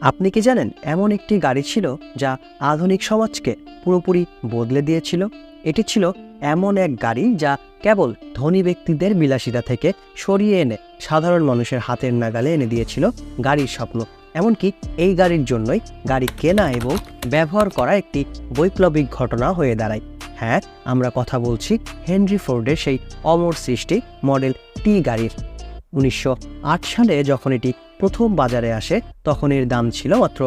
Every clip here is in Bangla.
আপনি কি জানেন এমন একটি গাড়ি ছিল যা আধুনিক সমাজকে পুরোপুরি বদলে দিয়েছিল? এটি ছিল এমন এক গাড়ি যা কেবল ধনী ব্যক্তিদের বিলাসিতা থেকে সরিয়ে এনে সাধারণ মানুষের হাতের নাগালে এনে দিয়েছিল গাড়ির স্বপ্ন। এমনকি এই গাড়ির জন্যই গাড়ি কেনা এবং ব্যবহার করা একটি বৈপ্লবিক ঘটনা হয়ে দাঁড়ায়। হ্যাঁ, আমরা কথা বলছি হেনরি ফোর্ডের সেই অমর সৃষ্টি মডেল টি গাড়ির। 1908 সালে যখন এটি প্রথম বাজারে আসে তখন এর দাম ছিল মাত্র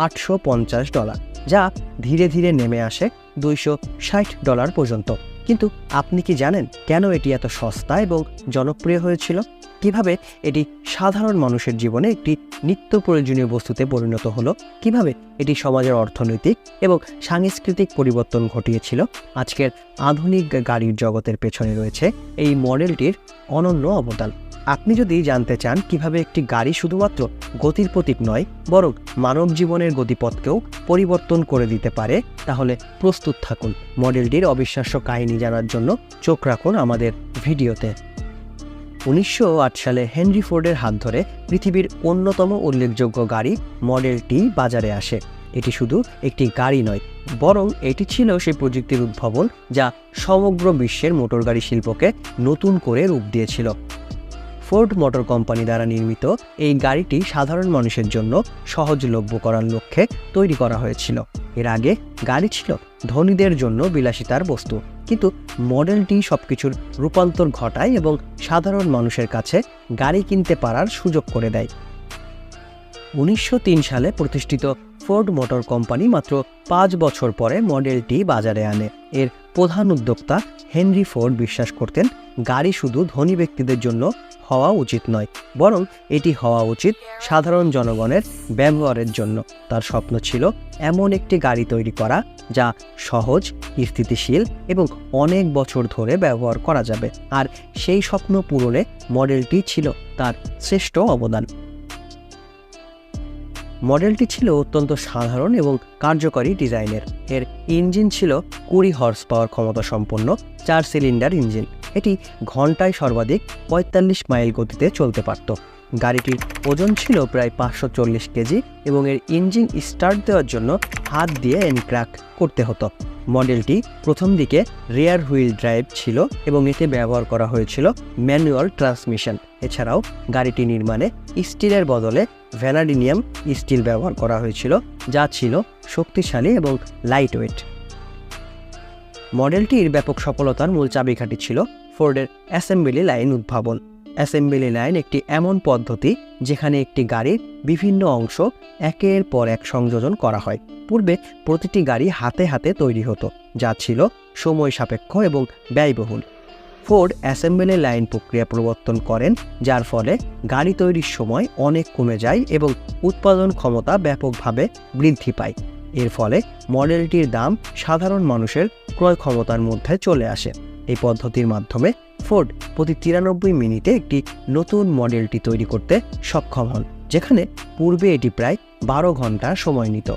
$850, যা ধীরে ধীরে নেমে আসে $260 পর্যন্ত। কিন্তু আপনি কি জানেন কেন এটি এত সস্তা এবং জনপ্রিয় হয়েছিল? কিভাবে এটি সাধারণ মানুষের জীবনে একটি নিত্য প্রয়োজনীয় বস্তুতে পরিণত হলো? কিভাবে এটি সমাজের অর্থনৈতিক এবং সাংস্কৃতিক পরিবর্তন ঘটিয়েছিল? আজকের আধুনিক গাড়ির জগতের পেছনে রয়েছে এই মডেলটির অনন্য অবদান। আপনি যদি জানতে চান কিভাবে একটি গাড়ি শুধুমাত্র গতির প্রতীক নয় বরং মানব জীবনের গতিপথকেও পরিবর্তন করে দিতে পারে, তাহলে প্রস্তুত থাকুন মডেলটির অবিশ্বাস্য কাহিনী জানার জন্য। চোখ রাখুন আমাদের ভিডিওতে। 1908 সালে হেনরি ফোর্ডের হাত ধরে পৃথিবীর অন্যতম উল্লেখযোগ্য গাড়ি মডেল টি বাজারে আসে। এটি শুধু একটি গাড়ি নয়, বরং এটি ছিল সেই প্রযুক্তির উদ্ভাবন যা সমগ্র বিশ্বের মোটরগাড়ি শিল্পকে নতুন করে রূপ দিয়েছিল। ফোর্ড মোটর কোম্পানি দ্বারা নির্মিত এই গাড়িটি সাধারণ মানুষের জন্য সহজলভ্য করার লক্ষ্যে তৈরি করা হয়েছিল। এর আগে গাড়ি ছিল ধনীদের জন্য বিলাসিতার বস্তু, কিন্তু মডেলটি সবকিছুর রূপান্তর ঘটায় এবং সাধারণ মানুষের কাছে গাড়ি কিনতে পারার সুযোগ করে দেয়। 1903 সালে প্রতিষ্ঠিত ফোর্ড মোটর কোম্পানি মাত্র 5 বছর পরে মডেলটি বাজারে আনে। এর প্রধান উদ্যোক্তা হেনরি ফোর্ড বিশ্বাস করতেন গাড়ি শুধু ধনী ব্যক্তিদের জন্য হওয়া উচিত নয়, বরং এটি হওয়া উচিত সাধারণ জনগণের ব্যবহারের জন্য। তার স্বপ্ন ছিল এমন একটি গাড়ি তৈরি করা যা সহজ, স্থিতিশীল এবং অনেক বছর ধরে ব্যবহার করা যাবে, আর সেই স্বপ্ন পূরণে মডেলটি ছিল তার শ্রেষ্ঠ অবদান। মডেলটি ছিল অত্যন্ত সাধারণ এবং কার্যকরী ডিজাইনের। এর ইঞ্জিন ছিল 20 হর্স পাওয়ার ক্ষমতা সম্পন্ন 4 সিলিন্ডার ইঞ্জিন। এটি ঘন্টায় সর্বাধিক 45 মাইল গতিতে চলতে পারত। গাড়িটির ওজন ছিল প্রায় 540 কেজি এবং এর ইঞ্জিন স্টার্ট দেওয়ার জন্য হাত দিয়ে এনক্র্যাক করতে হতো। মডেলটি প্রথম দিকে রিয়ার হুইল ড্রাইভ ছিল এবং এতে ব্যবহার করা হয়েছিল ম্যানুয়াল ট্রান্সমিশন। এছাড়াও গাড়িটি নির্মাণে স্টিলের বদলে ভ্যানাডিয়াম স্টিল ব্যবহার করা হয়েছিল, যা ছিল শক্তিশালী এবং লাইটওয়েট। মডেলটির ব্যাপক সফলতার মূল চাবিকাঠি ছিল ফোর্ডের অ্যাসেম্বলি লাইন উদ্ভাবন। অ্যাসেম্বলি লাইন একটি এমন পদ্ধতি যেখানে একটি গাড়ির বিভিন্ন অংশ একের পর এক সংযোজন করা হয়। পূর্বে প্রতিটি গাড়ি হাতে হাতে তৈরি হতো, যা ছিল সময় সাপেক্ষ এবং ব্যয়বহুল। ফোর্ড অ্যাসেম্বলি লাইন প্রক্রিয়া প্রবর্তন করেন, যার ফলে গাড়ি তৈরির সময় অনেক কমে যায় এবং উৎপাদন ক্ষমতা ব্যাপকভাবে বৃদ্ধি পায়। এর ফলে মডেলটির দাম সাধারণ মানুষের ক্রয় ক্ষমতার মধ্যে চলে আসে। এই পদ্ধতির মাধ্যমে ফোর্ড প্রতি 93 মিনিটে একটি নতুন মডেলটি তৈরি করতে সক্ষম হন, যেখানে পূর্বে এটি প্রায় 12 ঘন্টা সময় নিত।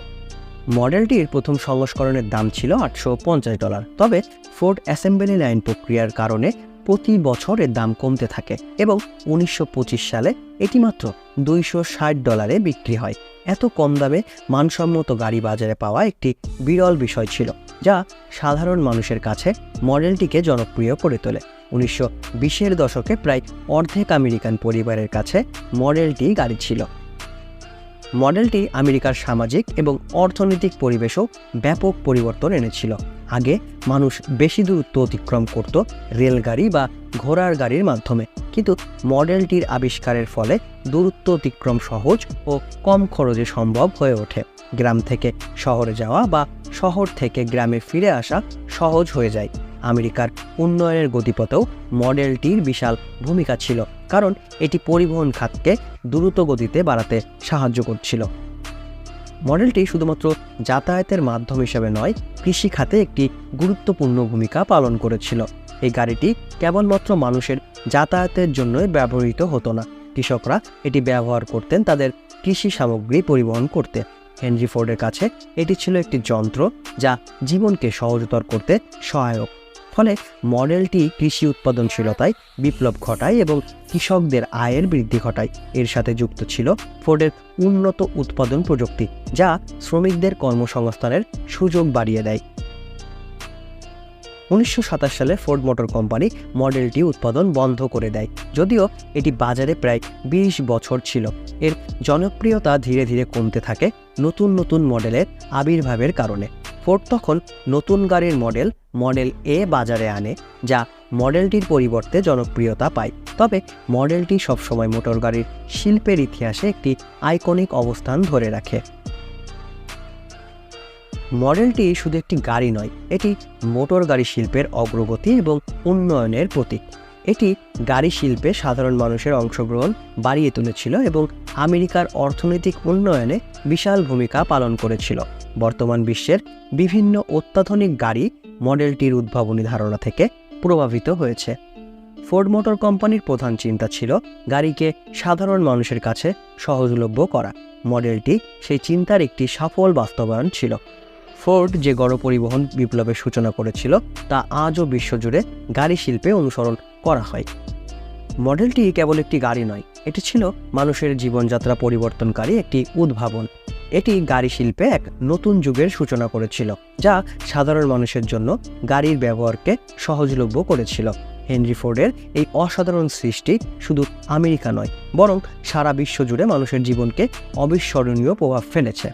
মডেলটির প্রথম সংস্করণের দাম ছিল $850, তবে ফোর্ড অ্যাসেম্বলি লাইন প্রক্রিয়ার কারণে প্রতি বছর এর দাম কমতে থাকে এবং 1925 সালে এটি মাত্র $260 বিক্রি হয়। এত কম দামে মানসম্মত গাড়ি বাজারে পাওয়া একটি বিরল বিষয় ছিল, যা সাধারণ মানুষের কাছে মডেলটিকে জনপ্রিয় করে তোলে। 1920-এর দশকে প্রায় অর্ধেক আমেরিকান পরিবারের কাছে মডেলটি গাড়ি ছিল। মডেলটি আমেরিকার সামাজিক এবং অর্থনৈতিক পরিবেশেও ব্যাপক পরিবর্তন এনেছিল। আগে মানুষ বেশি দূরত্ব অতিক্রম করত রেলগাড়ি বা ঘোড়ার গাড়ির মাধ্যমে, কিন্তু মডেলটির আবিষ্কারের ফলে দূরত্ব অতিক্রম সহজ ও কম খরচে সম্ভব হয়ে ওঠে। গ্রাম থেকে শহরে যাওয়া বা শহর থেকে গ্রামে ফিরে আসা সহজ হয়ে যায়। আমেরিকার উন্নয়নের গতিপথেও মডেলটির বিশাল ভূমিকা ছিল, কারণ এটি পরিবহন খাতকে দ্রুত গতিতে বাড়াতে সাহায্য করছিল। মডেলটি শুধুমাত্র যাতায়াতের মাধ্যম হিসেবে নয়, কৃষি খাতে একটি গুরুত্বপূর্ণ ভূমিকা পালন করেছিল। এই গাড়িটি কেবলমাত্র মানুষের যাতায়াতের জন্যই ব্যবহৃত হতো না, কৃষকরা এটি ব্যবহার করতেন তাদের কৃষি সামগ্রী পরিবহন করতে। হেনরি ফোর্ডের কাছে এটি ছিল একটি যন্ত্র যা জীবনকে সহজতর করতে সহায়ক। ফলে মডেলটি কৃষি উৎপাদনশীলতায় বিপ্লব ঘটায় এবং কৃষকদের আয়ের বৃদ্ধি ঘটায়। এর সাথে যুক্ত ছিল ফোর্ডের উন্নত উৎপাদন প্রযুক্তি, যা শ্রমিকদের কর্মসংস্থানের সুযোগ বাড়িয়ে দেয়। 1927 সালে ফোর্ড মোটর কোম্পানি মডেলটি উৎপাদন বন্ধ করে দেয়, যদিও এটি বাজারে প্রায় 20 বছর ছিল। এর জনপ্রিয়তা ধীরে ধীরে কমতে থাকে নতুন নতুন মডেলের আবির্ভাবের কারণে। ফোর্ড তখন নতুন গাড়ির মডেল এ বাজারে আনে, যা মডেলটির পরিবর্তে জনপ্রিয়তা পায়। তবে মডেলটি সবসময় মোটর গাড়ির শিল্পের ইতিহাসে একটি আইকনিক অবস্থান ধরে রাখে। মডেলটি শুধু একটি গাড়ি নয়, এটি মোটর গাড়ি শিল্পের অগ্রগতি এবং উন্নয়নের প্রতীক। এটি গাড়ি শিল্পে সাধারণ মানুষের অংশগ্রহণ বাড়িয়ে তুলেছিল এবং আমেরিকার অর্থনৈতিক উন্নয়নে বিশাল ভূমিকা পালন করেছিল। বর্তমান বিশ্বের বিভিন্ন অত্যাধুনিক গাড়ি মডেলটির উদ্ভাবনী ধারণা থেকে প্রভাবিত হয়েছে। ফোর্ড মোটর কোম্পানির প্রধান চিন্তা ছিল গাড়িকে সাধারণ মানুষের কাছে সহজলভ্য করা। মডেলটি সেই চিন্তার একটি সফল বাস্তবায়ন ছিল। ফোর্ড যে গণপরিবহন বিপ্লবের সূচনা করেছিল তা আজও বিশ্বজুড়ে গাড়ি শিল্পে অনুসরণ করা হয়। মডেলটি কেবল একটি গাড়ি নয়, এটি ছিল মানুষের জীবনযাত্রা পরিবর্তনকারী একটি উদ্ভাবন। এটি গাড়ি শিল্পে এক নতুন যুগের সূচনা করেছিল, যা সাধারণ মানুষের জন্য গাড়ির ব্যবহারকে সহজলভ্য করেছিল। হেনরি ফোর্ডের এই অসাধারণ সৃষ্টি শুধু আমেরিকা নয়, বরং সারা বিশ্ব জুড়ে মানুষের জীবনকে অবিস্মরণীয় প্রভাব ফেলেছে।